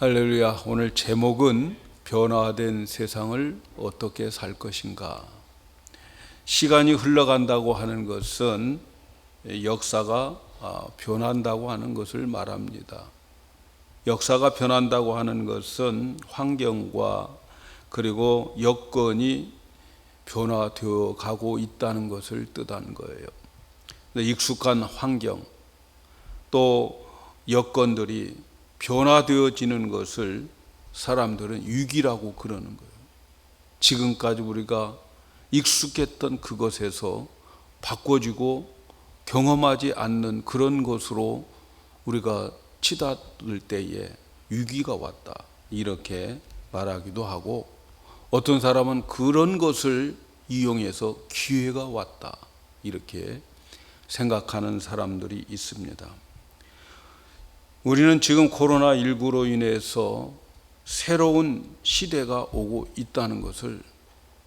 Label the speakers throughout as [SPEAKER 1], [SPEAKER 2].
[SPEAKER 1] 할렐루야. 오늘 제목은 변화된 세상을 어떻게 살 것인가. 시간이 흘러간다고 하는 것은 역사가 변한다고 하는 것을 말합니다. 역사가 변한다고 하는 것은 환경과 그리고 여건이 변화되어 가고 있다는 것을 뜻하는 거예요. 익숙한 환경 또 여건들이 변화되어지는 것을 사람들은 위기라고 그러는 거예요. 지금까지 우리가 익숙했던 그것에서 바꿔지고 경험하지 않는 그런 것으로 우리가 치닫을 때에 위기가 왔다, 이렇게 말하기도 하고, 어떤 사람은 그런 것을 이용해서 기회가 왔다, 이렇게 생각하는 사람들이 있습니다. 우리는 지금 코로나19로 인해서 새로운 시대가 오고 있다는 것을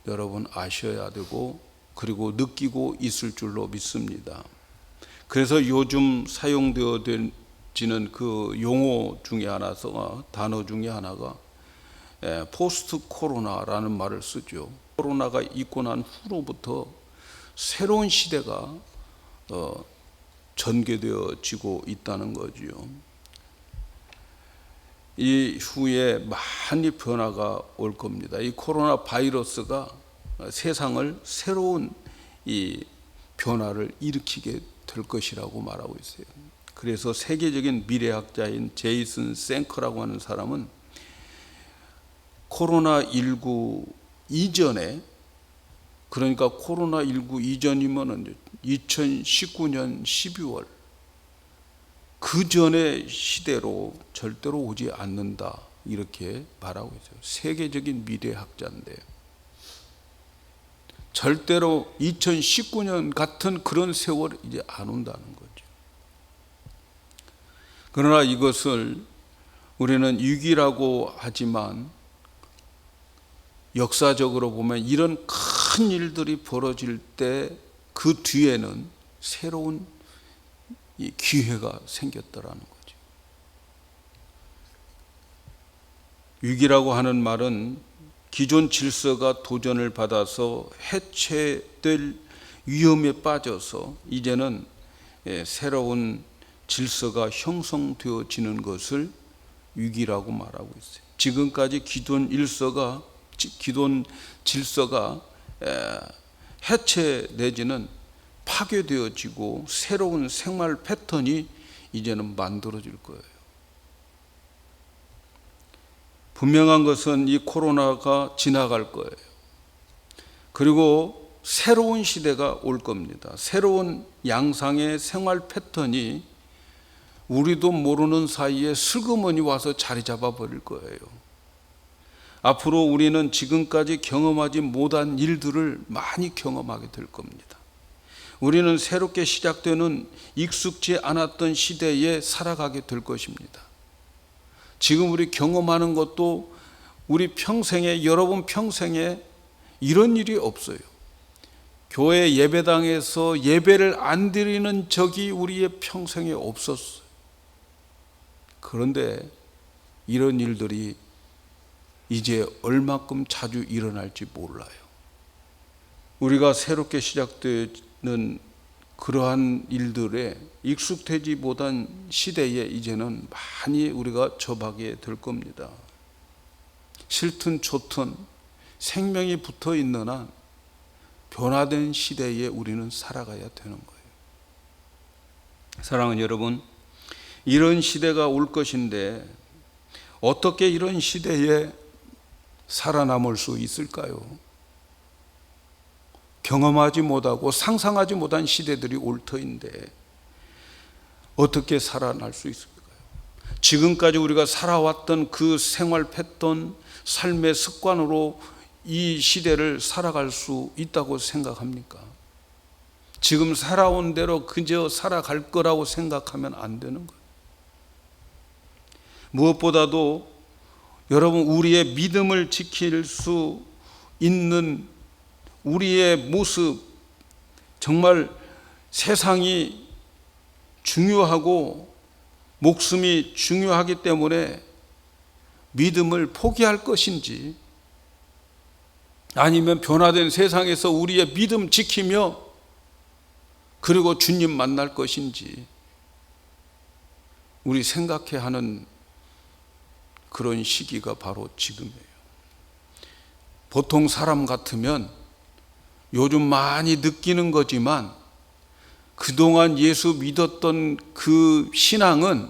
[SPEAKER 1] 여러분 아셔야 되고, 그리고 느끼고 있을 줄로 믿습니다. 그래서 요즘 사용되어지는 그 용어 중에 하나가, 단어 중에 하나가 포스트 코로나라는 말을 쓰죠. 코로나가 있고 난 후로부터 새로운 시대가 전개되어지고 있다는 거지요. 이 후에 많이 변화가 올 겁니다. 이 코로나 바이러스가 세상을 새로운 이 변화를 일으키게 될 것이라고 말하고 있어요. 그래서 세계적인 미래학자인 제이슨 생커라고 하는 사람은 코로나19 이전에, 그러니까 코로나19 이전이면 2019년 12월 그 전의 시대로 절대로 오지 않는다, 이렇게 말하고 있어요. 세계적인 미래학자인데 절대로 2019년 같은 그런 세월이 이제 안 온다는 거죠. 그러나 이것을 우리는 위기라고 하지만 역사적으로 보면 이런 큰 일들이 벌어질 때 그 뒤에는 새로운 이 기회가 생겼다라는 거죠. 위기라고 하는 말은 기존 질서가 도전을 받아서 해체될 위험에 빠져서 이제는 새로운 질서가 형성되어지는 것을 위기라고 말하고 있어요. 지금까지 기존 질서가 해체 내지는 파괴되어지고 새로운 생활 패턴이 이제는 만들어질 거예요. 분명한 것은 이 코로나가 지나갈 거예요. 그리고 새로운 시대가 올 겁니다. 새로운 양상의 생활 패턴이 우리도 모르는 사이에 슬그머니 와서 자리 잡아 버릴 거예요. 앞으로 우리는 지금까지 경험하지 못한 일들을 많이 경험하게 될 겁니다. 우리는 새롭게 시작되는 익숙지 않았던 시대에 살아가게 될 것입니다. 지금 우리 경험하는 것도 우리 평생에, 여러분 평생에 이런 일이 없어요. 교회 예배당에서 예배를 안 드리는 적이 우리의 평생에 없었어요. 그런데 이런 일들이 이제 얼마큼 자주 일어날지 몰라요. 우리가 새롭게 시작되는 그러한 일들에 익숙되지 못한 시대에 이제는 많이 우리가 접하게 될 겁니다. 싫든 좋든 생명이 붙어 있는 한 변화된 시대에 우리는 살아가야 되는 거예요. 사랑하는 여러분, 이런 시대가 올 것인데 어떻게 이런 시대에 살아남을 수 있을까요? 경험하지 못하고 상상하지 못한 시대들이 올 터인데 어떻게 살아날 수 있을까요? 지금까지 우리가 살아왔던 그 생활 패턴, 삶의 습관으로 이 시대를 살아갈 수 있다고 생각합니까? 지금 살아온 대로 그저 살아갈 거라고 생각하면 안 되는 거예요. 무엇보다도 여러분, 우리의 믿음을 지킬 수 있는 우리의 모습, 정말 세상이 중요하고 목숨이 중요하기 때문에 믿음을 포기할 것인지, 아니면 변화된 세상에서 우리의 믿음 지키며 그리고 주님 만날 것인지 우리 생각해야 하는 그런 시기가 바로 지금이에요. 보통 사람 같으면 요즘 많이 느끼는 거지만 그동안 예수 믿었던 그 신앙은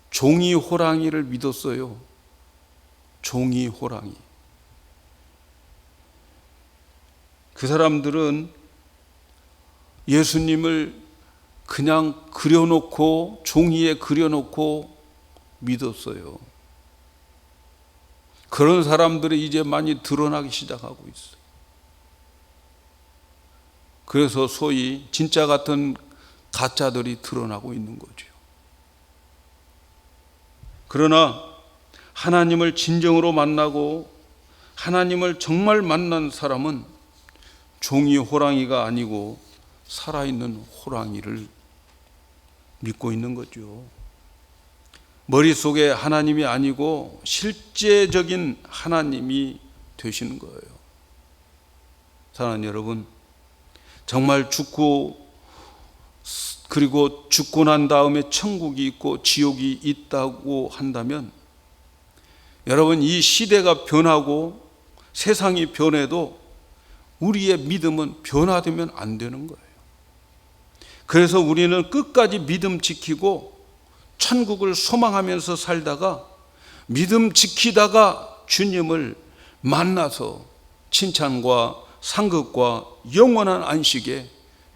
[SPEAKER 1] 종이 호랑이를 믿었어요. 종이 호랑이. 그 사람들은 예수님을 그냥 그려놓고, 종이에 그려놓고 믿었어요. 그런 사람들이 이제 많이 드러나기 시작하고 있어요. 그래서 소위 진짜 같은 가짜들이 드러나고 있는 거죠. 그러나 하나님을 진정으로 만나고 하나님을 정말 만난 사람은 종이 호랑이가 아니고 살아있는 호랑이를 믿고 있는 거죠. 머릿속에 하나님이 아니고 실제적인 하나님이 되시는 거예요. 사랑하는 여러분, 정말 그리고 죽고 난 다음에 천국이 있고 지옥이 있다고 한다면, 여러분, 이 시대가 변하고 세상이 변해도 우리의 믿음은 변화되면 안 되는 거예요. 그래서 우리는 끝까지 믿음 지키고 천국을 소망하면서 살다가 믿음 지키다가 주님을 만나서 칭찬과 상급과 영원한 안식에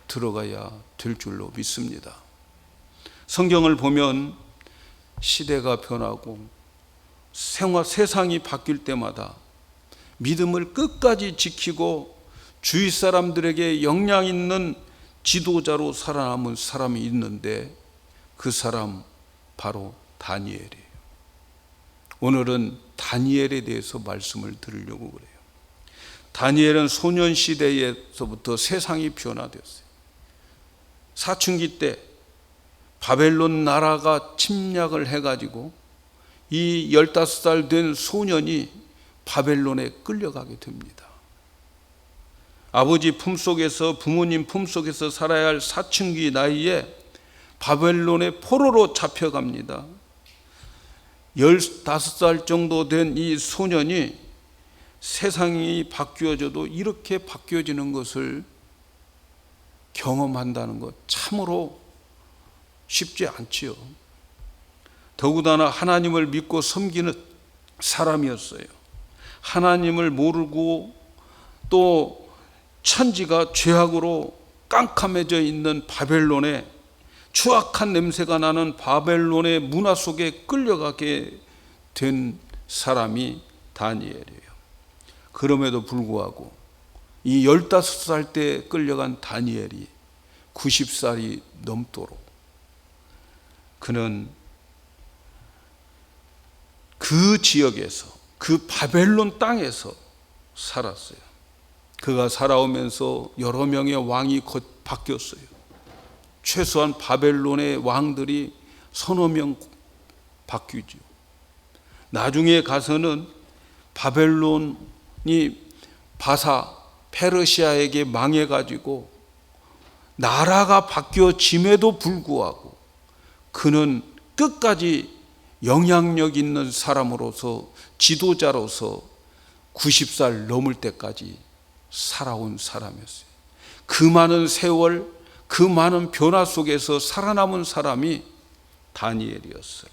[SPEAKER 1] 들어가야 될 줄로 믿습니다. 성경을 보면 시대가 변하고 세상이 바뀔 때마다 믿음을 끝까지 지키고 주위 사람들에게 영향 있는 지도자로 살아남은 사람이 있는데, 그 사람 바로 다니엘이에요. 오늘은 다니엘에 대해서 말씀을 드리려고 그래요. 다니엘은 소년 시대에서부터 세상이 변화되었어요. 사춘기 때 바벨론 나라가 침략을 해가지고 이 15살 된 소년이 바벨론에 끌려가게 됩니다. 아버지 품속에서, 부모님 품속에서 살아야 할 사춘기 나이에 바벨론의 포로로 잡혀갑니다. 15살 정도 된 이 소년이 세상이 바뀌어져도 이렇게 바뀌어지는 것을 경험한다는 것 참으로 쉽지 않지요. 더구나 하나님을 믿고 섬기는 사람이었어요. 하나님을 모르고 또 천지가 죄악으로 깜깜해져 있는 바벨론에, 추악한 냄새가 나는 바벨론의 문화 속에 끌려가게 된 사람이 다니엘이에요. 그럼에도 불구하고 이 15살 때 끌려간 다니엘이 90살이 넘도록 그는 그 지역에서, 그 바벨론 땅에서 살았어요. 그가 살아오면서 여러 명의 왕이 곧 바뀌었어요. 최소한 바벨론의 왕들이 서너 명 바뀌죠. 나중에 가서는 바벨론이 페르시아에게 망해가지고 나라가 바뀌어짐에도 불구하고 그는 끝까지 영향력 있는 사람으로서, 지도자로서 90살 넘을 때까지 살아온 사람이었어요. 그 많은 세월, 그 많은 변화 속에서 살아남은 사람이 다니엘이었어요.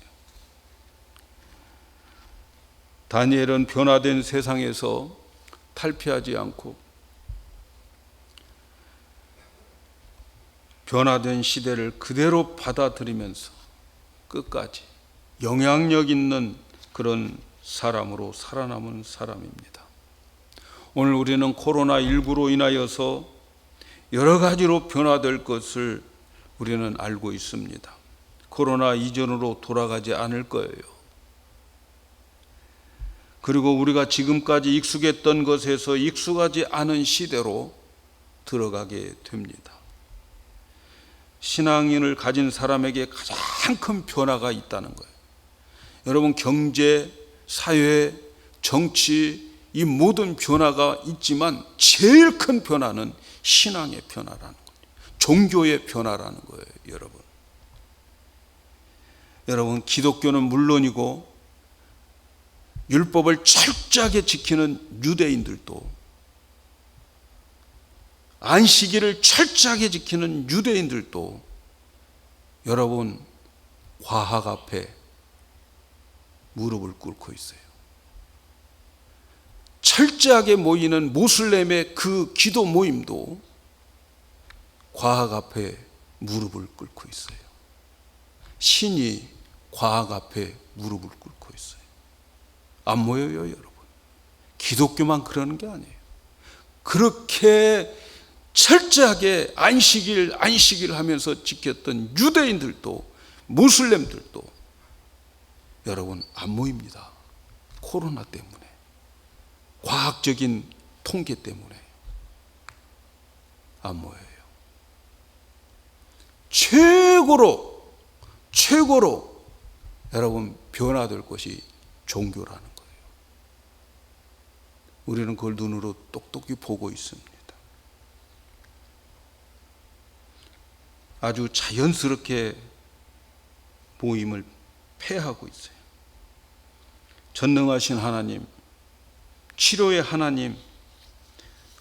[SPEAKER 1] 다니엘은 변화된 세상에서 탈피하지 않고 변화된 시대를 그대로 받아들이면서 끝까지 영향력 있는 그런 사람으로 살아남은 사람입니다. 오늘 우리는 코로나19로 인하여서 여러 가지로 변화될 것을 우리는 알고 있습니다. 코로나 이전으로 돌아가지 않을 거예요. 그리고 우리가 지금까지 익숙했던 것에서 익숙하지 않은 시대로 들어가게 됩니다. 신앙인을 가진 사람에게 가장 큰 변화가 있다는 거예요. 여러분, 경제, 사회, 정치, 이 모든 변화가 있지만 제일 큰 변화는 신앙의 변화라는 거예요. 종교의 변화라는 거예요, 여러분. 여러분, 기독교는 물론이고 율법을 철저하게 지키는 유대인들도, 안식일을 철저하게 지키는 유대인들도 여러분, 과학 앞에 무릎을 꿇고 있어요. 철저하게 모이는 모슬렘의 그 기도 모임도 과학 앞에 무릎을 꿇고 있어요. 신이 과학 앞에 무릎을 꿇고 있어요. 안 모여요, 여러분. 기독교만 그러는 게 아니에요. 그렇게 철저하게 안식일 하면서 지켰던 유대인들도, 무슬림들도 여러분 안 모입니다. 코로나 때문에, 과학적인 통계 때문에 안 모여요. 최고로 여러분 변화될 것이 종교라는 거예요. 우리는 그걸 눈으로 똑똑히 보고 있습니다. 아주 자연스럽게 모임을 폐하고 있어요. 전능하신 하나님, 치료의 하나님,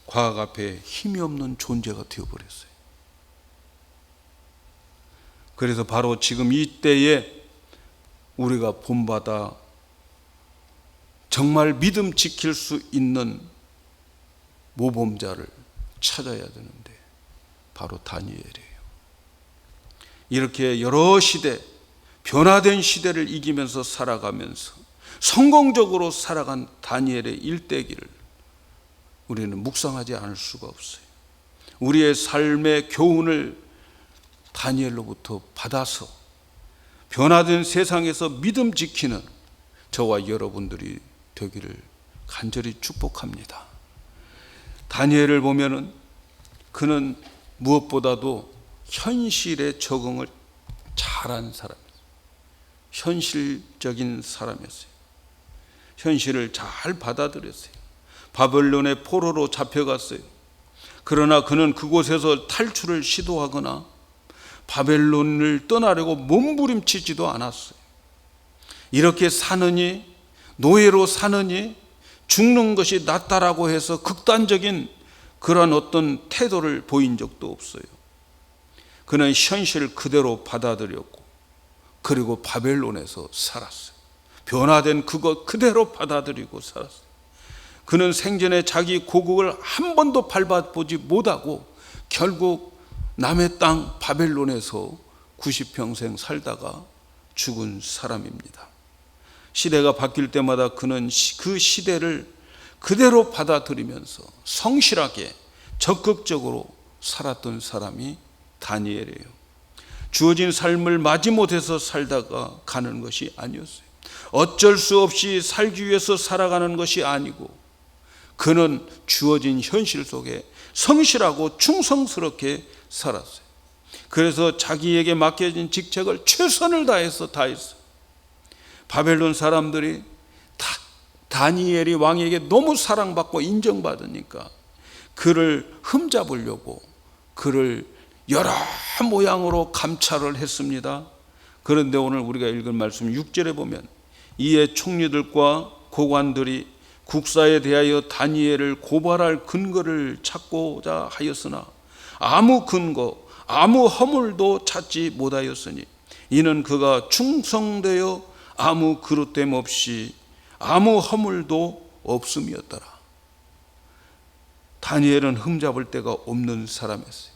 [SPEAKER 1] 과학 앞에 힘이 없는 존재가 되어버렸어요. 그래서 바로 지금 이때에 우리가 본받아 정말 믿음 지킬 수 있는 모범자를 찾아야 되는데 바로 다니엘이에요. 이렇게 여러 시대, 변화된 시대를 이기면서 살아가면서 성공적으로 살아간 다니엘의 일대기를 우리는 묵상하지 않을 수가 없어요. 우리의 삶의 교훈을 다니엘로부터 받아서 변화된 세상에서 믿음 지키는 저와 여러분들이 되기를 간절히 축복합니다. 다니엘을 보면은 그는 무엇보다도 현실에 적응을 잘한 사람이었어요. 현실적인 사람이었어요. 현실을 잘 받아들였어요. 바벨론의 포로로 잡혀갔어요. 그러나 그는 그곳에서 탈출을 시도하거나 바벨론을 떠나려고 몸부림치지도 않았어요. 이렇게 사느니, 노예로 사느니 죽는 것이 낫다라고 해서 극단적인 그런 어떤 태도를 보인 적도 없어요. 그는 현실을 그대로 받아들였고, 그리고 바벨론에서 살았어요. 변화된 그것 그대로 받아들이고 살았어요. 그는 생전에 자기 고국을 한 번도 밟아보지 못하고 결국 남의 땅 바벨론에서 90평생 살다가 죽은 사람입니다. 시대가 바뀔 때마다 그는 그 시대를 그대로 받아들이면서 성실하게 적극적으로 살았던 사람이 다니엘이에요. 주어진 삶을 마지못해서 살다가 가는 것이 아니었어요. 어쩔 수 없이 살기 위해서 살아가는 것이 아니고 그는 주어진 현실 속에 성실하고 충성스럽게 살았어요. 그래서 자기에게 맡겨진 직책을 최선을 다해서 다 했어요. 바벨론 사람들이 다니엘이 왕에게 너무 사랑받고 인정받으니까 그를 흠잡으려고 그를 여러 모양으로 감찰을 했습니다. 그런데 오늘 우리가 읽은 말씀 6절에 보면 이에 총리들과 고관들이 국사에 대하여 다니엘을 고발할 근거를 찾고자 하였으나 아무 근거, 아무 허물도 찾지 못하였으니 이는 그가 충성되어 아무 그릇됨 없이 아무 허물도 없음이었더라. 다니엘은 흠잡을 데가 없는 사람이었어요.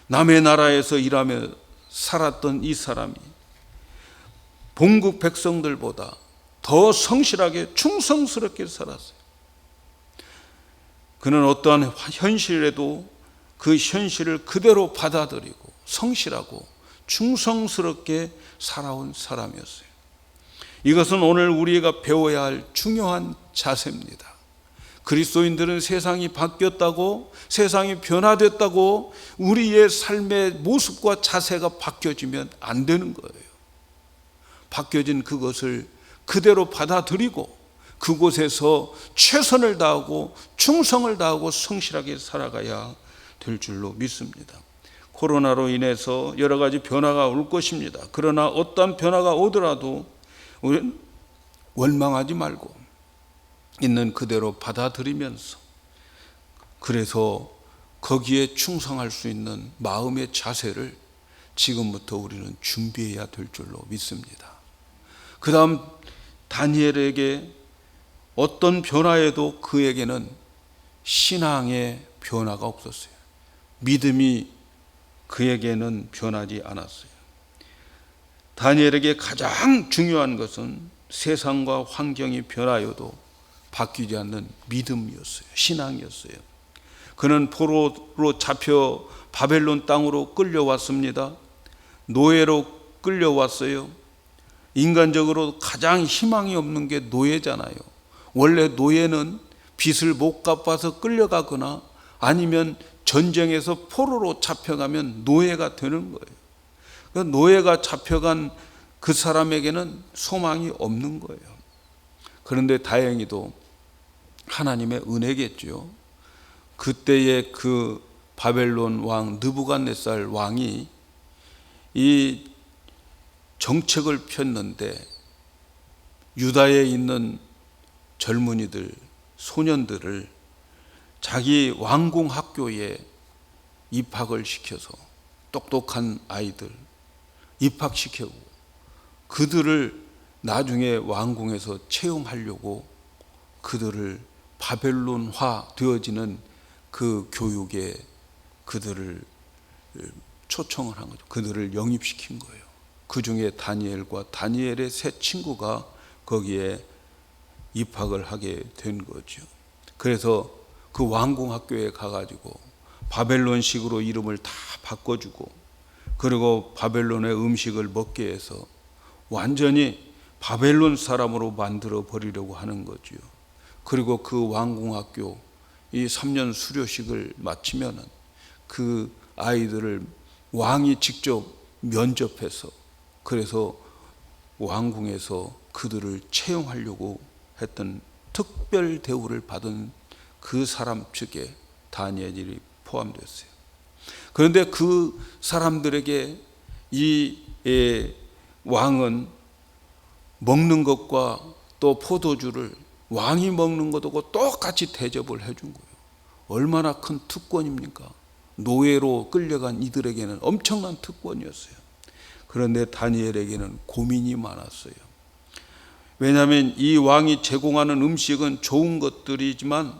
[SPEAKER 1] 남의 나라에서 일하며 살았던 이 사람이 본국 백성들보다 더 성실하게 충성스럽게 살았어요. 그는 어떠한 현실에도 그 현실을 그대로 받아들이고 성실하고 충성스럽게 살아온 사람이었어요. 이것은 오늘 우리가 배워야 할 중요한 자세입니다. 그리스도인들은 세상이 바뀌었다고, 세상이 변화됐다고 우리의 삶의 모습과 자세가 바뀌어지면 안 되는 거예요. 바뀌어진 그것을 그대로 받아들이고 그곳에서 최선을 다하고 충성을 다하고 성실하게 살아가야 될 줄로 믿습니다. 코로나로 인해서 여러 가지 변화가 올 것입니다. 그러나 어떤 변화가 오더라도 우리는 원망하지 말고 있는 그대로 받아들이면서, 그래서 거기에 충성할 수 있는 마음의 자세를 지금부터 우리는 준비해야 될 줄로 믿습니다. 그 다음 다니엘에게 어떤 변화에도 그에게는 신앙의 변화가 없었어요. 믿음이 그에게는 변하지 않았어요. 다니엘에게 가장 중요한 것은 세상과 환경이 변하여도 바뀌지 않는 믿음이었어요. 신앙이었어요. 그는 포로로 잡혀 바벨론 땅으로 끌려왔습니다. 노예로 끌려왔어요. 인간적으로 가장 희망이 없는 게 노예잖아요. 원래 노예는 빚을 못 갚아서 끌려가거나 아니면 전쟁에서 포로로 잡혀가면 노예가 되는 거예요. 노예가 잡혀간 그 사람에게는 소망이 없는 거예요. 그런데 다행히도 하나님의 은혜겠죠. 그때의 그 바벨론 왕 느부갓네살 왕이 이 정책을 폈는데 유다에 있는 젊은이들, 소년들을 자기 왕궁 학교에 입학을 시켜서 똑똑한 아이들 입학시키고 그들을 나중에 왕궁에서 채용하려고 그들을 바벨론화 되어지는 그 교육에 그들을 초청을 한 거죠. 그들을 영입시킨 거예요. 그 중에 다니엘과 다니엘의 세 친구가 거기에 입학을 하게 된 거죠. 그래서 그 왕궁 학교에 가가지고 바벨론식으로 이름을 다 바꿔주고, 그리고 바벨론의 음식을 먹게 해서 완전히 바벨론 사람으로 만들어 버리려고 하는 거죠. 그리고 그 왕궁 학교 이 3년 수료식을 마치면은 그 아이들을 왕이 직접 면접해서, 그래서 왕궁에서 그들을 채용하려고 했던 특별 대우를 받은 그 사람 측에 다니엘이 포함됐어요. 그런데 그 사람들에게 이 왕은 먹는 것과 또 포도주를 왕이 먹는 것하고 똑같이 대접을 해준 거예요. 얼마나 큰 특권입니까? 노예로 끌려간 이들에게는 엄청난 특권이었어요. 그런데 다니엘에게는 고민이 많았어요. 왜냐하면 이 왕이 제공하는 음식은 좋은 것들이지만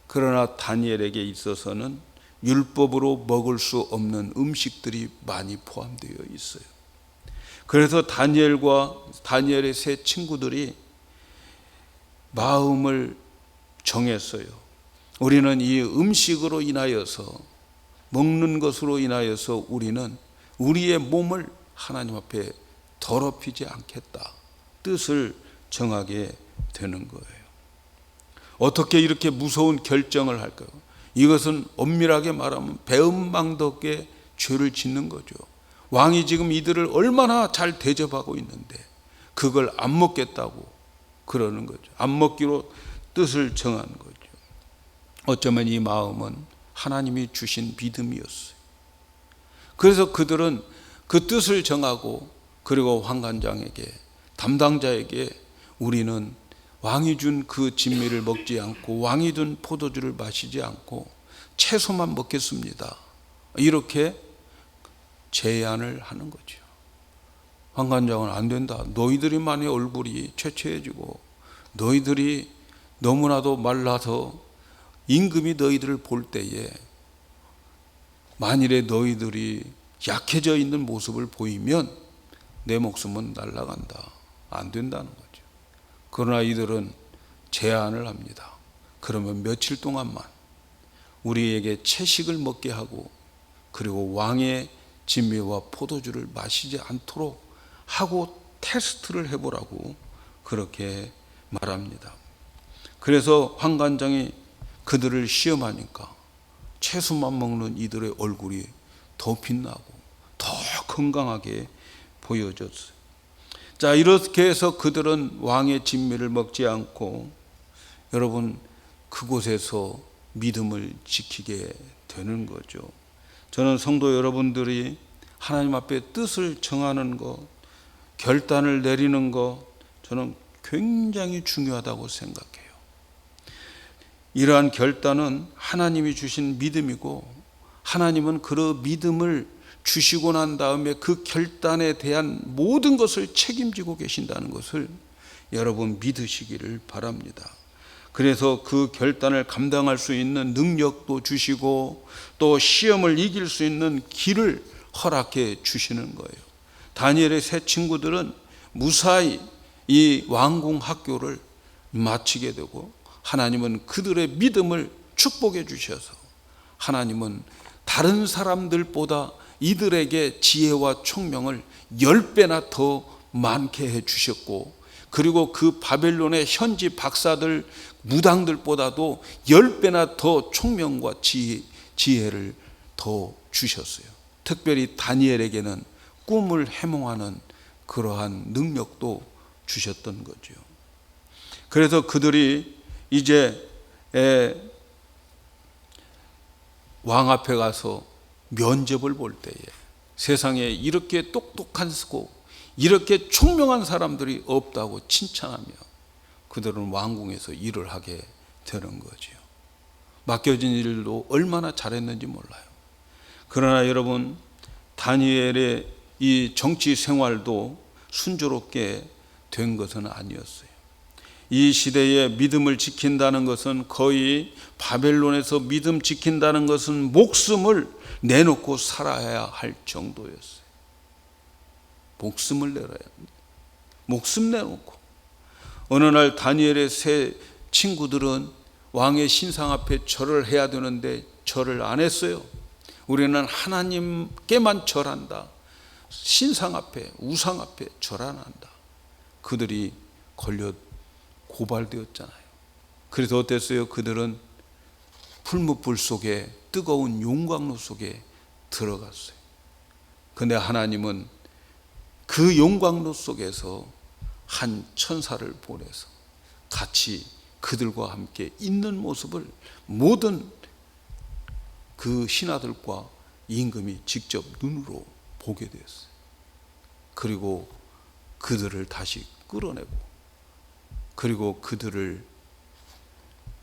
[SPEAKER 1] 그러나 다니엘에게 있어서는 율법으로 먹을 수 없는 음식들이 많이 포함되어 있어요. 그래서 다니엘과 다니엘의 세 친구들이 마음을 정했어요. 우리는 이 음식으로 인하여서, 먹는 것으로 인하여서 우리는 우리의 몸을 하나님 앞에 더럽히지 않겠다 뜻을 정하게 되는 거예요. 어떻게 이렇게 무서운 결정을 할까요? 이것은 엄밀하게 말하면 배은망덕의 죄를 짓는 거죠. 왕이 지금 이들을 얼마나 잘 대접하고 있는데 그걸 안 먹겠다고 그러는 거죠. 안 먹기로 뜻을 정한 거죠. 어쩌면 이 마음은 하나님이 주신 믿음이었어요. 그래서 그들은 그 뜻을 정하고, 그리고 환관장에게, 담당자에게 우리는 왕이 준 그 진미를 먹지 않고 왕이 준 포도주를 마시지 않고 채소만 먹겠습니다, 이렇게 제안을 하는 거죠. 환관장은 안 된다. 너희들이만의 얼굴이 채채해지고 너희들이 너무나도 말라서 임금이 너희들을 볼 때에 만일에 너희들이 약해져 있는 모습을 보이면 내 목숨은 날아간다. 안 된다는 거죠. 그러나 이들은 제안을 합니다. 그러면 며칠 동안만 우리에게 채식을 먹게 하고, 그리고 왕의 진미와 포도주를 마시지 않도록 하고 테스트를 해보라고 그렇게 말합니다. 그래서 환관장이 그들을 시험하니까 채소만 먹는 이들의 얼굴이 더 빛나고 더 건강하게 보여졌어요. 자, 이렇게 해서 그들은 왕의 진미를 먹지 않고 여러분 그곳에서 믿음을 지키게 되는 거죠. 저는 성도 여러분들이 하나님 앞에 뜻을 정하는 것, 결단을 내리는 것, 저는 굉장히 중요하다고 생각해요. 이러한 결단은 하나님이 주신 믿음이고, 하나님은 그 믿음을 주시고 난 다음에 그 결단에 대한 모든 것을 책임지고 계신다는 것을 여러분 믿으시기를 바랍니다. 그래서 그 결단을 감당할 수 있는 능력도 주시고 또 시험을 이길 수 있는 길을 허락해 주시는 거예요. 다니엘의 세 친구들은 무사히 이 왕궁 학교를 마치게 되고, 하나님은 그들의 믿음을 축복해 주셔서 하나님은 다른 사람들보다 이들에게 지혜와 총명을 10배나 더 많게 해 주셨고, 그리고 그 바벨론의 현지 박사들, 무당들보다도 10배나 더 총명과 지혜를 더 주셨어요. 특별히 다니엘에게는 꿈을 해몽하는 그러한 능력도 주셨던 거죠. 그래서 그들이 이제 왕 앞에 가서 면접을 볼 때에 세상에 이렇게 똑똑하고 이렇게 총명한 사람들이 없다고 칭찬하며 그들은 왕궁에서 일을 하게 되는 거죠. 맡겨진 일도 얼마나 잘했는지 몰라요. 그러나 여러분, 다니엘의 이 정치 생활도 순조롭게 된 것은 아니었어요. 이 시대에 믿음을 지킨다는 것은, 거의 바벨론에서 믿음 지킨다는 것은 목숨을 내놓고 살아야 할 정도였어요. 목숨을 내놔야 합니다. 목숨 내놓고. 어느 날 다니엘의 세 친구들은 왕의 신상 앞에 절을 해야 되는데 절을 안 했어요. 우리는 하나님께만 절한다. 신상 앞에, 우상 앞에 절 안 한다. 그들이 걸려 고발되었잖아요. 그래서 어땠어요? 그들은 풀무불 속에, 뜨거운 용광로 속에 들어갔어요. 근데 하나님은 그 용광로 속에서 한 천사를 보내서 같이 그들과 함께 있는 모습을 모든 그 신하들과 임금이 직접 눈으로 보게 되었어요. 그리고 그들을 다시 끌어내고, 그리고 그들을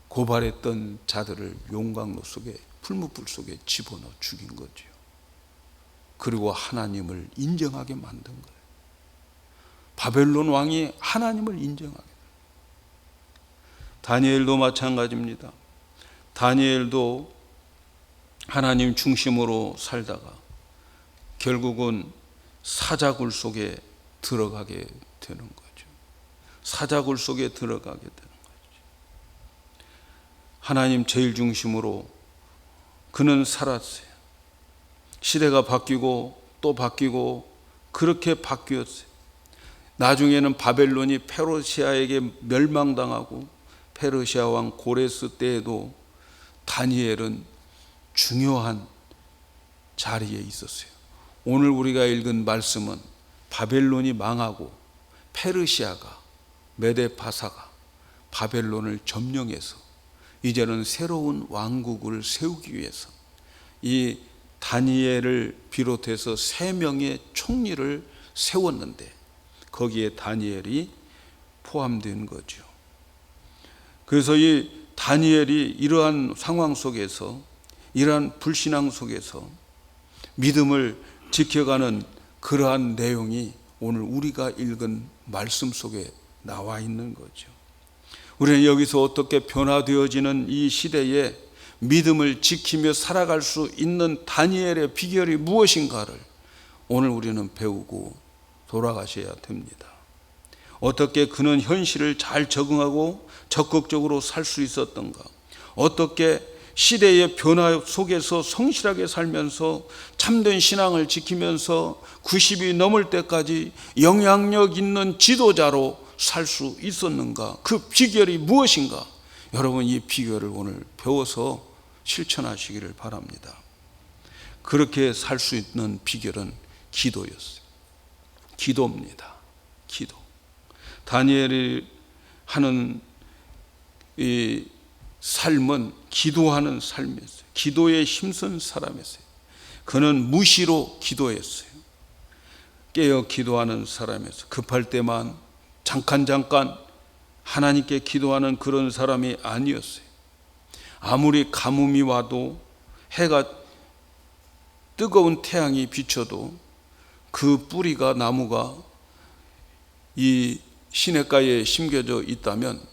[SPEAKER 1] 고발했던 자들을 용광로 속에, 풀무불 속에 집어넣어 죽인 거죠. 그리고 하나님을 인정하게 만든 거예요. 바벨론 왕이 하나님을 인정하게. 다니엘도 마찬가지입니다. 다니엘도 하나님 중심으로 살다가 결국은 사자굴 속에 들어가게 되는 거죠. 사자굴 속에 들어가게 되는 거죠. 하나님 제일 중심으로 그는 살았어요. 시대가 바뀌고 또 바뀌고 그렇게 바뀌었어요. 나중에는 바벨론이 페르시아에게 멸망당하고 페르시아 왕 고레스 때에도 다니엘은 중요한 자리에 있었어요. 오늘 우리가 읽은 말씀은 바벨론이 망하고 페르시아가, 메데파사가 바벨론을 점령해서 이제는 새로운 왕국을 세우기 위해서 이 다니엘을 비롯해서 3명의 총리를 세웠는데 거기에 다니엘이 포함된 거죠. 그래서 이 다니엘이 이러한 상황 속에서, 이러한 불신앙 속에서 믿음을 지켜가는 그러한 내용이 오늘 우리가 읽은 말씀 속에 나와 있는 거죠. 우리는 여기서 어떻게 변화되어지는 이 시대에 믿음을 지키며 살아갈 수 있는 다니엘의 비결이 무엇인가를 오늘 우리는 배우고 돌아가셔야 됩니다. 어떻게 그는 현실을 잘 적응하고 적극적으로 살 수 있었던가? 어떻게 시대의 변화 속에서 성실하게 살면서 참된 신앙을 지키면서 90이 넘을 때까지 영향력 있는 지도자로 살 수 있었는가? 그 비결이 무엇인가? 여러분, 이 비결을 오늘 배워서 실천하시기를 바랍니다. 그렇게 살 수 있는 비결은 기도였어요. 기도입니다. 기도. 다니엘이 하는 이 삶은 기도하는 삶이었어요. 기도에 힘쓴 사람이었어요. 그는 무시로 기도했어요. 깨어 기도하는 사람이었어요. 급할 때만 잠깐 하나님께 기도하는 그런 사람이 아니었어요. 아무리 가뭄이 와도 해가 뜨거운 태양이 비쳐도 그 뿌리가 나무가 이 시냇가에 심겨져 있다면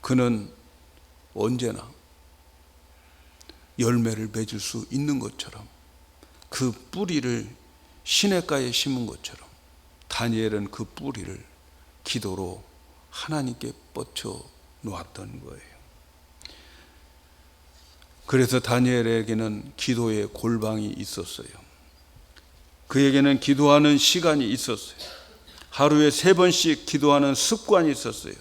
[SPEAKER 1] 그는 언제나 열매를 맺을 수 있는 것처럼 그 뿌리를 시냇가에 심은 것처럼 다니엘은 그 뿌리를 기도로 하나님께 뻗쳐 놓았던 거예요. 그래서 다니엘에게는 기도의 골방이 있었어요. 그에게는 기도하는 시간이 있었어요. 하루에 3번씩 기도하는 습관이 있었어요.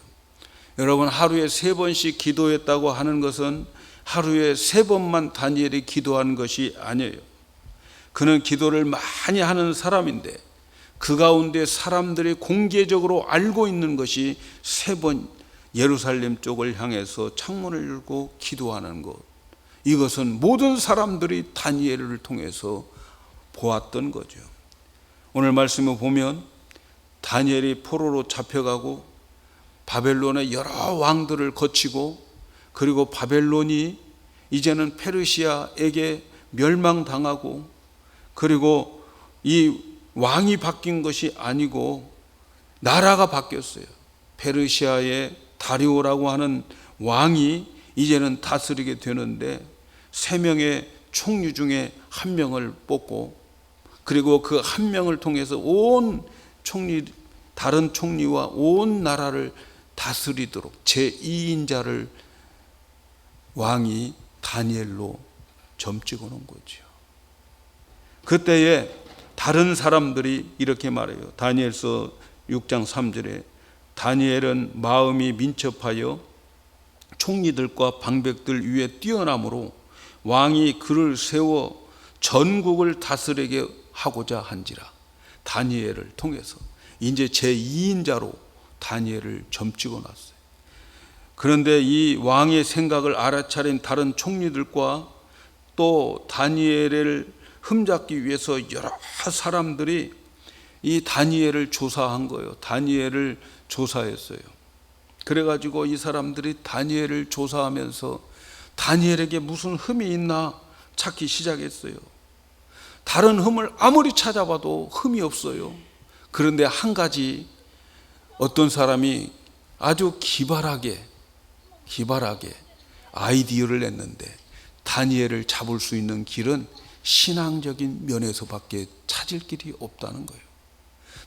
[SPEAKER 1] 여러분, 하루에 3번씩 기도했다고 하는 것은 하루에 3번만 다니엘이 기도한 것이 아니에요. 그는 기도를 많이 하는 사람인데 그 가운데 사람들이 공개적으로 알고 있는 것이 3번 예루살렘 쪽을 향해서 창문을 열고 기도하는 것. 이것은 모든 사람들이 다니엘을 통해서 보았던 거죠. 오늘 말씀을 보면 다니엘이 포로로 잡혀가고 바벨론의 여러 왕들을 거치고 그리고 바벨론이 이제는 페르시아에게 멸망당하고 그리고 이 왕이 바뀐 것이 아니고 나라가 바뀌었어요. 페르시아의 다리오라고 하는 왕이 이제는 다스리게 되는데 3명의 총리 중에 1명을 뽑고 그리고 그 1명을 통해서 온 총리, 다른 총리와 온 나라를 다스리도록 제2인자를 왕이 다니엘로 점찍어 놓은 거죠. 그때에 다른 사람들이 이렇게 말해요. 다니엘서 6장 3절에 다니엘은 마음이 민첩하여 총리들과 방백들 위에 뛰어남으로 왕이 그를 세워 전국을 다스리게 하고자 한지라. 다니엘을 통해서 이제 제2인자로 다니엘을 점찍어 놨어요. 그런데 이 왕의 생각을 알아차린 다른 총리들과 또 다니엘을 흠잡기 위해서 여러 사람들이 이 다니엘을 조사한 거예요. 다니엘을 조사했어요. 그래가지고 이 사람들이 다니엘을 조사하면서 다니엘에게 무슨 흠이 있나 찾기 시작했어요. 다른 흠을 아무리 찾아봐도 흠이 없어요. 그런데 한 가지 어떤 사람이 아주 기발하게 아이디어를 냈는데 다니엘을 잡을 수 있는 길은 신앙적인 면에서밖에 찾을 길이 없다는 거예요.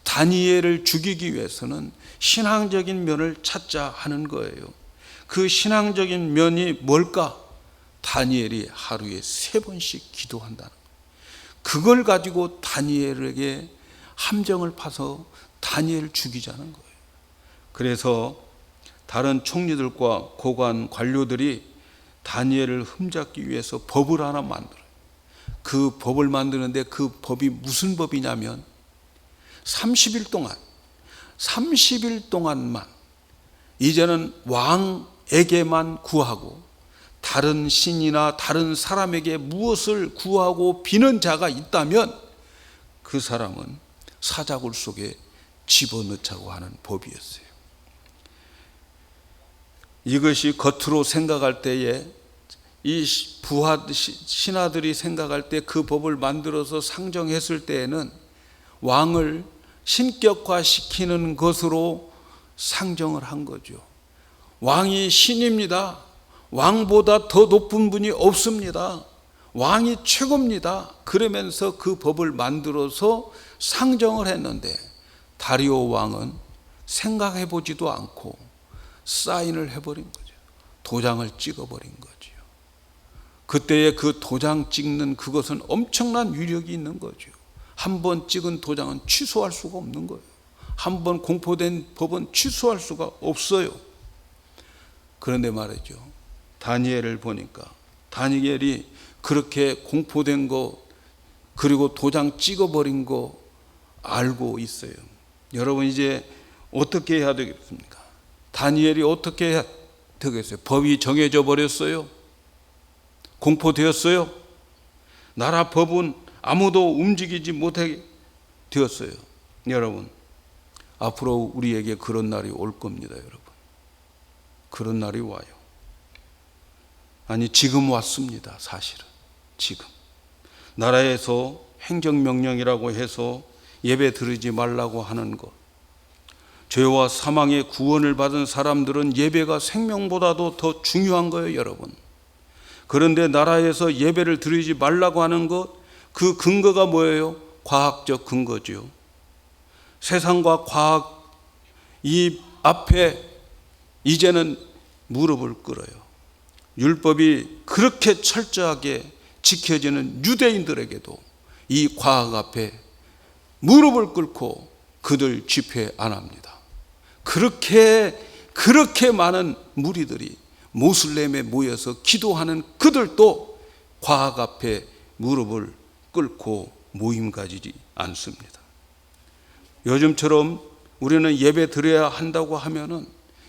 [SPEAKER 1] 다니엘을 죽이기 위해서는 신앙적인 면을 찾자 하는 거예요. 그 신앙적인 면이 뭘까? 다니엘이 하루에 3번씩 기도한다는 거예요. 그걸 가지고 다니엘에게 함정을 파서 다니엘을 죽이자는 거예요. 그래서 다른 총리들과 고관 관료들이 다니엘을 흠잡기 위해서 법을 하나 만들어요. 그 법을 만드는데 그 법이 무슨 법이냐면 30일 동안만 이제는 왕에게만 구하고 다른 신이나 다른 사람에게 무엇을 구하고 비는 자가 있다면 그 사람은 사자굴 속에 집어넣자고 하는 법이었어요. 이것이 겉으로 생각할 때에 이 부하 신하들이 생각할 때 그 법을 만들어서 상정했을 때에는 왕을 신격화시키는 것으로 상정을 한 거죠. 왕이 신입니다. 왕보다 더 높은 분이 없습니다. 왕이 최고입니다. 그러면서 그 법을 만들어서 상정을 했는데 다리오 왕은 생각해 보지도 않고 사인을 해버린 거죠. 도장을 찍어버린 거죠. 그때의 그 도장 찍는 그것은 엄청난 위력이 있는 거죠. 한번 찍은 도장은 취소할 수가 없는 거예요. 한번 공포된 법은 취소할 수가 없어요. 그런데 말이죠, 다니엘을 보니까 다니엘이 그렇게 공포된 거 그리고 도장 찍어버린 거 알고 있어요. 여러분, 이제 어떻게 해야 되겠습니까? 다니엘이 어떻게 해야 되겠어요? 법이 정해져 버렸어요. 공포되었어요. 나라 법은 아무도 움직이지 못하게 되었어요. 여러분, 앞으로 우리에게 그런 날이 올 겁니다. 여러분, 그런 날이 와요. 아니, 지금 왔습니다. 사실은 지금 나라에서 행정명령이라고 해서 예배 드리지 말라고 하는 것, 죄와 사망의 구원을 받은 사람들은 예배가 생명보다도 더 중요한 거예요, 여러분. 그런데 나라에서 예배를 드리지 말라고 하는 것, 그 근거가 뭐예요? 과학적 근거죠. 세상과 과학 이 앞에 이제는 무릎을 꿇어요. 율법이 그렇게 철저하게 지켜지는 유대인들에게도 이 과학 앞에 무릎을 꿇고 그들 집회 안 합니다. 그렇게 많은 무리들이 모슬렘에 모여서 기도하는 그들도 과학 앞에 무릎을 꿇고 모임 가지지 않습니다. 요즘처럼 우리는 예배 드려야 한다고 하면은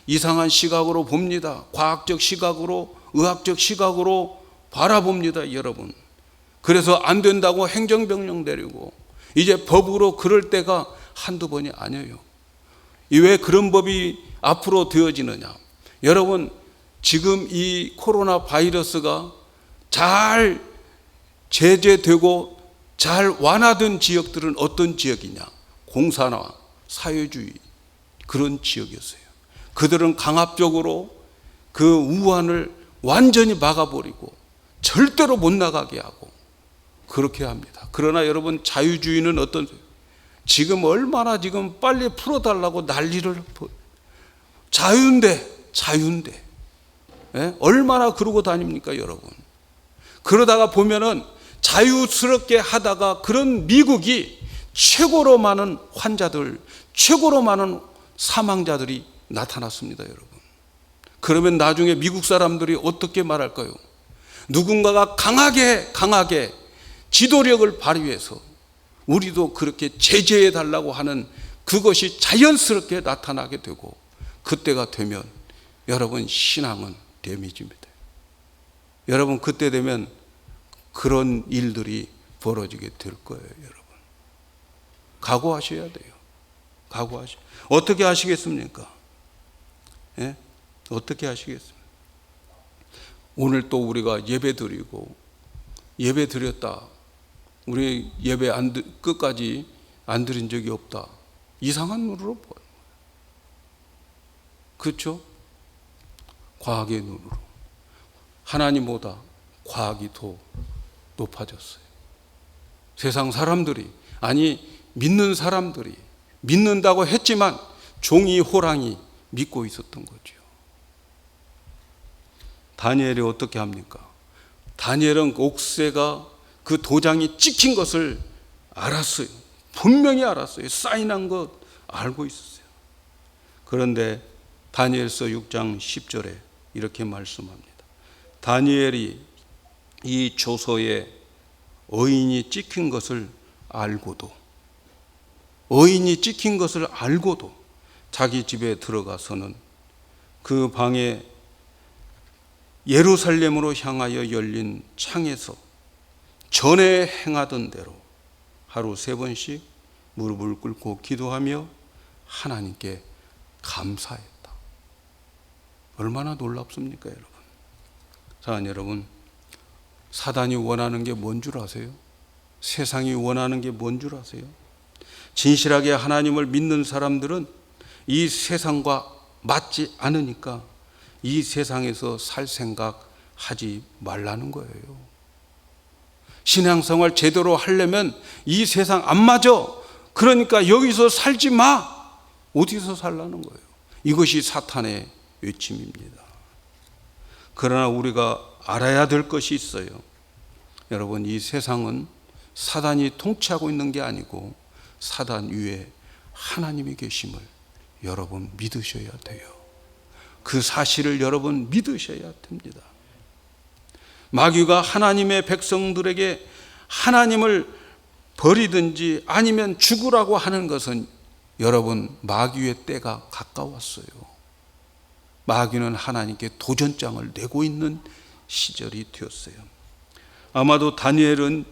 [SPEAKER 1] 이상한 시각으로 봅니다. 과학적 시각으로, 의학적 시각으로 바라봅니다, 여러분. 그래서 안 된다고 행정명령 내리고 이제 법으로 그럴 때가 한두 번이 아니에요. 왜 그런 법이 앞으로 되어지느냐? 여러분, 지금 이 코로나 바이러스가 잘 제재되고 잘 완화된 지역들은 어떤 지역이냐? 공산화, 사회주의 그런 지역이었어요. 그들은 강압적으로 그 우한을 완전히 막아버리고 절대로 못 나가게 하고 그렇게 합니다. 그러나 여러분, 자유주의는 어떤, 지금 얼마나 지금 빨리 풀어달라고 난리를, 자유인데 예? 얼마나 그러고 다닙니까, 여러분? 그러다가 보면은 자유스럽게 하다가 그런 미국이 최고로 많은 환자들, 최고로 많은 사망자들이 나타났습니다, 여러분. 그러면 나중에 미국 사람들이 어떻게 말할까요? 누군가가 강하게 지도력을 발휘해서 우리도 그렇게 제재해 달라고 하는 그것이 자연스럽게 나타나게 되고, 그때가 되면 여러분, 신앙은 데미지입니다. 여러분, 그때 되면 그런 일들이 벌어지게 될 거예요, 여러분. 각오하셔야 돼요. 어떻게 하시겠습니까? 예? 어떻게 하시겠습니까? 오늘 또 우리가 예배 드리고, 예배 드렸다, 우리 예배 끝까지 안 드린 적이 없다, 이상한 눈으로 보여요. 그렇죠? 과학의 눈으로. 하나님보다 과학이 더 높아졌어요. 세상 사람들이, 아니 믿는 사람들이 믿는다고 했지만 종이 호랑이 믿고 있었던 거죠. 다니엘이 어떻게 합니까? 다니엘은 옥새가 그 도장이 찍힌 것을 알았어요. 분명히 알았어요. 사인한 것 알고 있었어요. 그런데 다니엘서 6장 10절에 이렇게 말씀합니다. 다니엘이 이 조서에 어인이 찍힌 것을 알고도 자기 집에 들어가서는 그 방에 예루살렘으로 향하여 열린 창에서 전에 행하던 대로 하루 3번씩 무릎을 꿇고 기도하며 하나님께 감사했다. 얼마나 놀랍습니까, 여러분? 사랑하는 여러분, 사단이 원하는 게 뭔 줄 아세요? 세상이 원하는 게 뭔 줄 아세요? 진실하게 하나님을 믿는 사람들은 이 세상과 맞지 않으니까 이 세상에서 살 생각 하지 말라는 거예요. 신앙생활 제대로 하려면 이 세상 안 맞아, 그러니까 여기서 살지 마. 어디서 살라는 거예요? 이것이 사탄의 외침입니다. 그러나 우리가 알아야 될 것이 있어요. 여러분, 이 세상은 사단이 통치하고 있는 게 아니고 사단 위에 하나님이 계심을 여러분 믿으셔야 돼요. 그 사실을 여러분 믿으셔야 됩니다. 마귀가 하나님의 백성들에게 하나님을 버리든지 아니면 죽으라고 하는 것은 여러분, 마귀의 때가 가까웠어요. 마귀는 하나님께 도전장을 내고 있는 시절이 되었어요. 아마도 다니엘은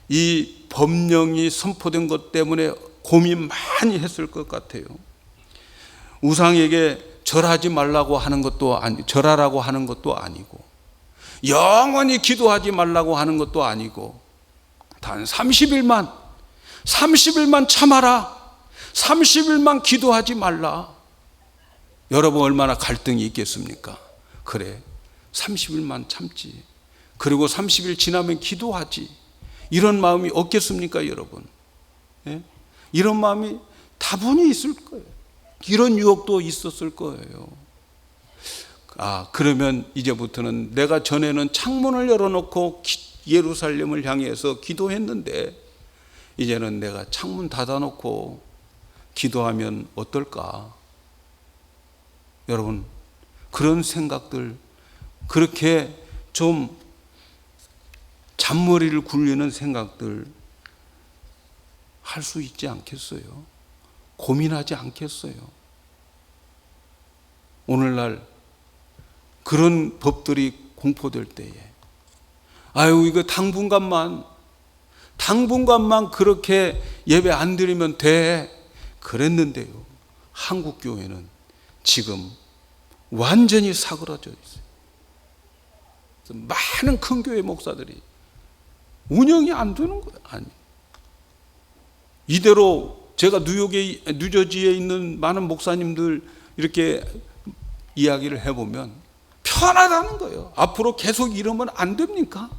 [SPEAKER 1] 이 법령이 선포된 것 때문에 고민 많이 했을 것 같아요. 우상에게 절하지 말라고 하는 것도 절하라고 하는 것도 아니고, 영원히 기도하지 말라고 하는 것도 아니고, 단 30일만 참아라. 30일만 기도하지 말라. 여러분, 얼마나 갈등이 있겠습니까? 그래, 30일만 참지. 그리고 30일 지나면 기도하지. 이런 마음이 없겠습니까, 여러분? 예? 이런 마음이 다분히 있을 거예요. 이런 유혹도 있었을 거예요. 그러면 이제부터는 내가 전에는 창문을 열어놓고 예루살렘을 향해서 기도했는데, 이제는 내가 창문 닫아놓고 기도하면 어떨까? 여러분, 그런 생각들, 그렇게 좀 잔머리를 굴리는 생각들 할 수 있지 않겠어요? 고민하지 않겠어요? 오늘날 그런 법들이 공포될 때에, 이거 당분간만 그렇게 예배 안 드리면 돼, 그랬는데요, 한국 교회는 지금 완전히 사그라져 있어요. 많은 큰 교회 목사들이 운영이 안 되는 거예요. 이대로 제가 뉴저지에 있는 많은 목사님들 이렇게 이야기를 해보면 편하다는 거예요. 앞으로 계속 이러면 안 됩니까?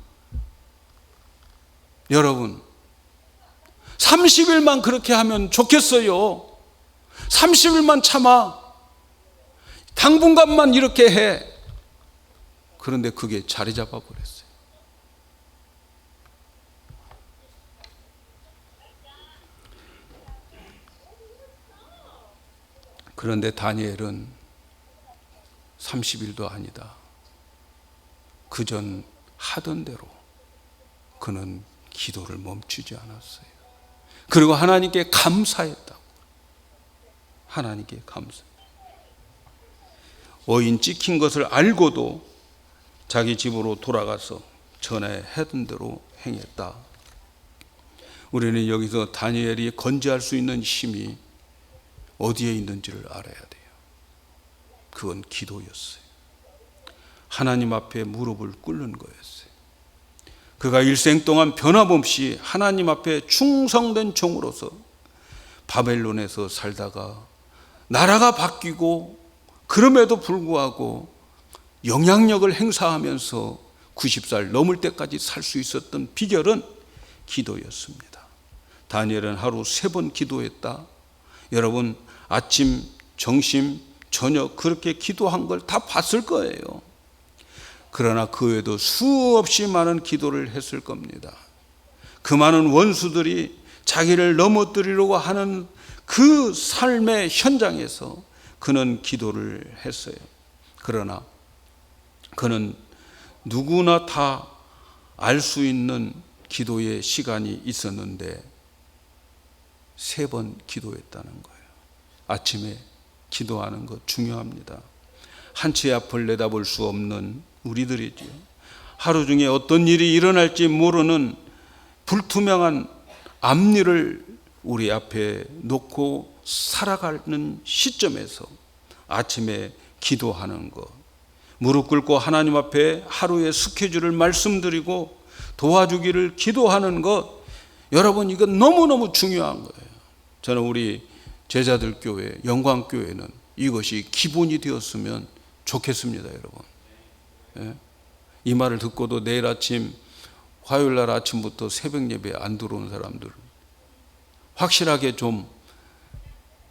[SPEAKER 1] 여러분, 30일만 그렇게 하면 좋겠어요. 30일만 참아. 당분간만 이렇게 해. 그런데 그게 자리 잡아버렸어요. 그런데 다니엘은 30일도 아니다. 그전 하던 대로 그는 기도를 멈추지 않았어요. 그리고 하나님께 감사했다고. 하나님께 감사. 어인 찍힌 것을 알고도 자기 집으로 돌아가서 전에 하던 대로 행했다. 우리는 여기서 다니엘이 건재할 수 있는 힘이 어디에 있는지를 알아야 돼요. 그건 기도였어요. 하나님 앞에 무릎을 꿇는 거였어요. 그가 일생 동안 변함없이 하나님 앞에 충성된 종으로서 바벨론에서 살다가 나라가 바뀌고, 그럼에도 불구하고 영향력을 행사하면서 90살 넘을 때까지 살 수 있었던 비결은 기도였습니다. 다니엘은 하루 3번 기도했다. 여러분, 아침, 점심, 저녁 그렇게 기도한 걸 다 봤을 거예요. 그러나 그 외에도 수없이 많은 기도를 했을 겁니다. 그 많은 원수들이 자기를 넘어뜨리려고 하는 그 삶의 현장에서 그는 기도를 했어요. 그러나 그는 누구나 다 알 수 있는 기도의 시간이 있었는데 3번 기도했다는 거예요. 아침에 기도하는 것 중요합니다. 한치의 앞을 내다볼 수 없는 우리들이지요. 하루 중에 어떤 일이 일어날지 모르는 불투명한 앞일을 우리 앞에 놓고 살아가는 시점에서 아침에 기도하는 것, 무릎 꿇고 하나님 앞에 하루의 스케줄을 말씀드리고 도와주기를 기도하는 것, 여러분, 이건 너무너무 중요한 거예요. 저는 우리 제자들 교회, 영광교회는 이것이 기본이 되었으면 좋겠습니다, 여러분. 예? 이 말을 듣고도 내일 아침, 화요일 날 아침부터 새벽 예배 안 들어오는 사람들 확실하게 좀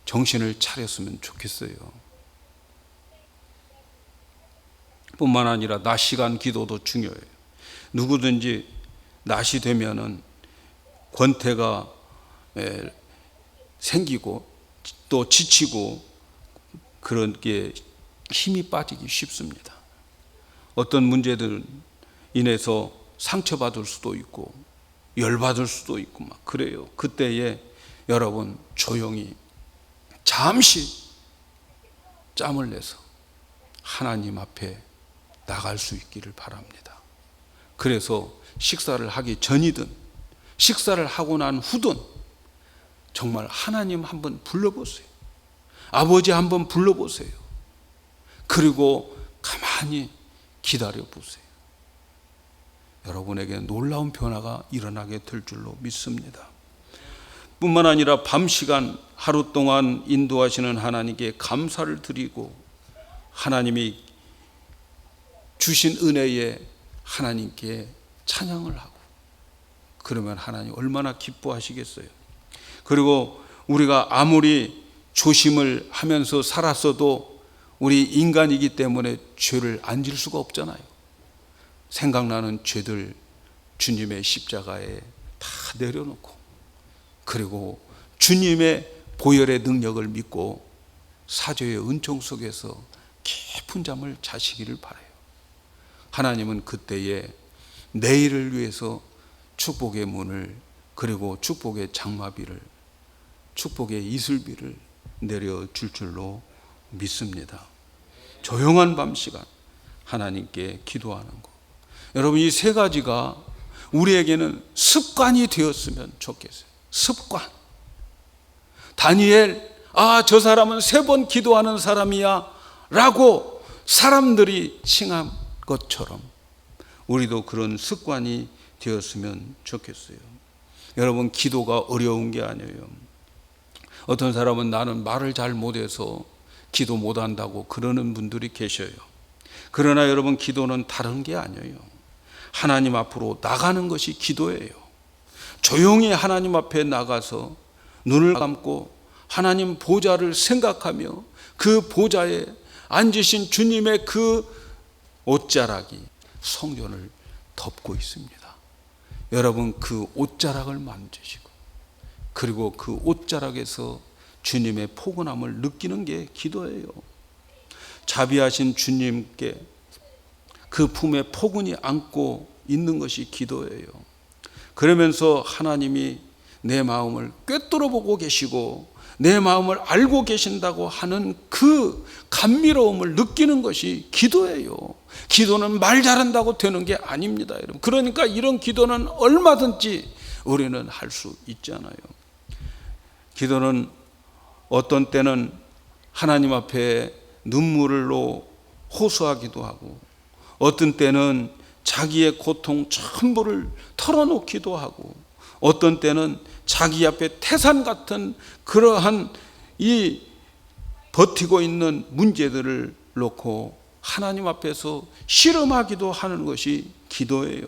[SPEAKER 1] 정신을 차렸으면 좋겠어요. 뿐만 아니라 낮 시간 기도도 중요해요. 누구든지 낮이 되면은 권태가 생기고 또 지치고 그런 게 힘이 빠지기 쉽습니다. 어떤 문제들 인해서 상처받을 수도 있고 열받을 수도 있고 막 그래요. 그때에 여러분 조용히 잠시 짬을 내서 하나님 앞에 나갈 수 있기를 바랍니다. 그래서 식사를 하기 전이든 식사를 하고 난 후든 정말 하나님 한번 불러보세요. 아버지 한번 불러보세요. 그리고 가만히 기다려보세요. 여러분에게 놀라운 변화가 일어나게 될 줄로 믿습니다. 뿐만 아니라 밤 시간 하루 동안 인도하시는 하나님께 감사를 드리고 하나님이 주신 은혜에 하나님께 찬양을 하고 그러면 하나님 얼마나 기뻐하시겠어요. 그리고 우리가 아무리 조심을 하면서 살았어도 우리 인간이기 때문에 죄를 안 질 수가 없잖아요. 생각나는 죄들 주님의 십자가에 다 내려놓고 그리고 주님의 보혈의 능력을 믿고 사죄의 은총 속에서 깊은 잠을 자시기를 바라요. 하나님은 그때에 내일을 위해서 축복의 문을 그리고 축복의 장마비를 축복의 이슬비를 내려줄 줄로 믿습니다. 조용한 밤 시간 하나님께 기도하는 것. 여러분 이 세 가지가 우리에게는 습관이 되었으면 좋겠어요. 습관. 다니엘, 저 사람은 3번 기도하는 사람이야 라고 사람들이 칭한 것처럼 우리도 그런 습관이 되었으면 좋겠어요. 여러분 기도가 어려운 게 아니에요. 어떤 사람은 나는 말을 잘 못해서 기도 못한다고 그러는 분들이 계셔요. 그러나 여러분 기도는 다른 게 아니에요. 하나님 앞으로 나가는 것이 기도예요. 조용히 하나님 앞에 나가서 눈을 감고 하나님 보좌를 생각하며 그 보좌에 앉으신 주님의 그 옷자락이 성전을 덮고 있습니다. 여러분 그 옷자락을 만지시고 그리고 그 옷자락에서 주님의 포근함을 느끼는 게 기도예요. 자비하신 주님께 그 품에 포근히 안고 있는 것이 기도예요. 그러면서 하나님이 내 마음을 꿰뚫어 보고 계시고 내 마음을 알고 계신다고 하는 그 감미로움을 느끼는 것이 기도예요. 기도는 말 잘한다고 되는 게 아닙니다, 여러분. 그러니까 이런 기도는 얼마든지 우리는 할 수 있잖아요. 기도는 어떤 때는 하나님 앞에 눈물로 호소하기도 하고 어떤 때는 자기의 고통 전부를 털어놓기도 하고 어떤 때는 자기 앞에 태산 같은 그러한 이 버티고 있는 문제들을 놓고 하나님 앞에서 씨름하기도 하는 것이 기도예요.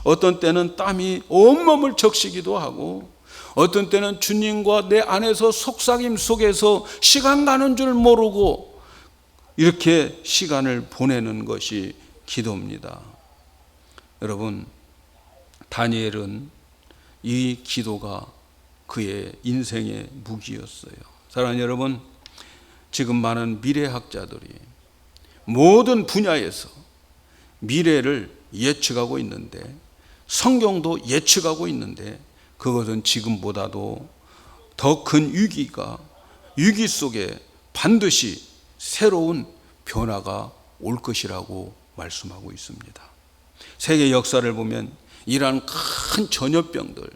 [SPEAKER 1] 어떤 때는 땀이 온몸을 적시기도 하고 어떤 때는 주님과 내 안에서 속삭임 속에서 시간 가는 줄 모르고 이렇게 시간을 보내는 것이 기도입니다. 여러분 다니엘은 이 기도가 그의 인생의 무기였어요. 사랑하는 여러분, 지금 많은 미래학자들이 모든 분야에서 미래를 예측하고 있는데 성경도 예측하고 있는데 그것은 지금보다도 더 큰 위기 속에 반드시 새로운 변화가 올 것이라고 말씀하고 있습니다. 세계 역사를 보면 이러한 큰 전염병들,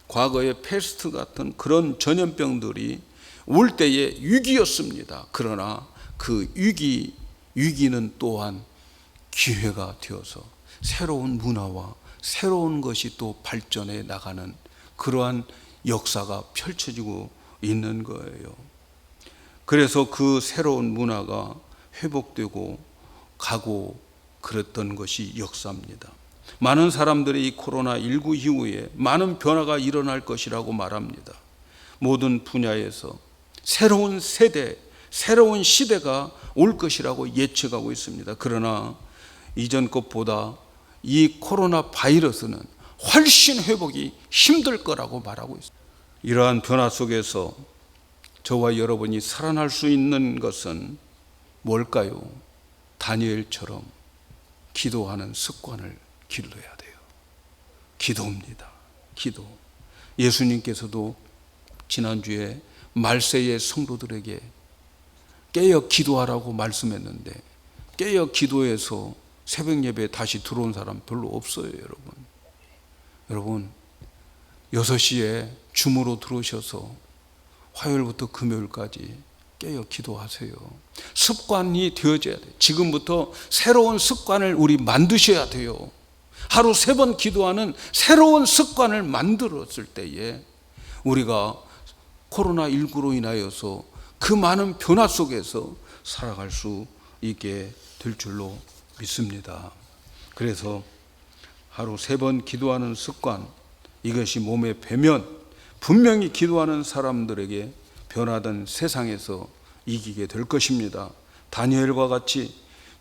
[SPEAKER 1] 과거의 패스트 같은 그런 전염병들이 올 때의 위기였습니다. 그러나 그 위기는 또한 기회가 되어서 새로운 문화와 새로운 것이 또 발전해 나가는 그러한 역사가 펼쳐지고 있는 거예요. 그래서 그 새로운 문화가 회복되고 가고 그랬던 것이 역사입니다. 많은 사람들이 이 코로나19 이후에 많은 변화가 일어날 것이라고 말합니다. 모든 분야에서 새로운 세대, 새로운 시대가 올 것이라고 예측하고 있습니다. 그러나 이전 것보다 이 코로나 바이러스는 훨씬 회복이 힘들 거라고 말하고 있습니다. 이러한 변화 속에서 저와 여러분이 살아날 수 있는 것은 뭘까요? 다니엘처럼 기도하는 습관을 길러야 돼요. 기도입니다. 기도. 예수님께서도 지난주에 말세의 성도들에게 깨어 기도하라고 말씀했는데 깨어 기도해서 새벽 예배에 다시 들어온 사람 별로 없어요. 여러분 6시에 줌으로 들어오셔서 화요일부터 금요일까지 깨어 기도하세요. 습관이 되어져야 돼요. 지금부터 새로운 습관을 우리 만드셔야 돼요. 하루 3번 기도하는 새로운 습관을 만들었을 때에 우리가 코로나19로 인하여서 그 많은 변화 속에서 살아갈 수 있게 될 줄로 믿습니다. 그래서 하루 3번 기도하는 습관, 이것이 몸에 배면 분명히 기도하는 사람들에게 변화된 세상에서 이기게 될 것입니다. 다니엘과 같이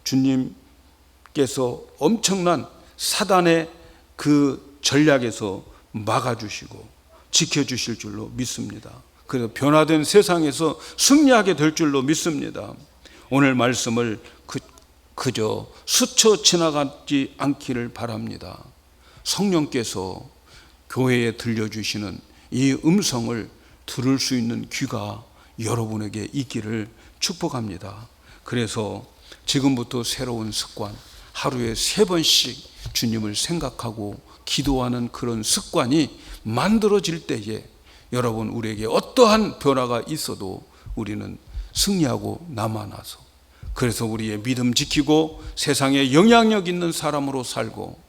[SPEAKER 1] 주님께서 엄청난 사단의 그 전략에서 막아주시고 지켜주실 줄로 믿습니다. 그래서 변화된 세상에서 승리하게 될 줄로 믿습니다. 오늘 말씀을 그저 스쳐 지나가지 않기를 바랍니다. 성령께서 교회에 들려주시는 이 음성을 들을 수 있는 귀가 여러분에게 있기를 축복합니다. 그래서 지금부터 새로운 습관, 하루에 3번씩 주님을 생각하고 기도하는 그런 습관이 만들어질 때에 여러분, 우리에게 어떠한 변화가 있어도 우리는 승리하고 남아나서, 그래서 우리의 믿음 지키고 세상에 영향력 있는 사람으로 살고,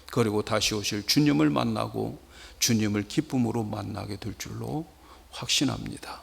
[SPEAKER 1] 그리고 다시 오실 주님을 만나고 주님을 기쁨으로 만나게 될 줄로 확신합니다.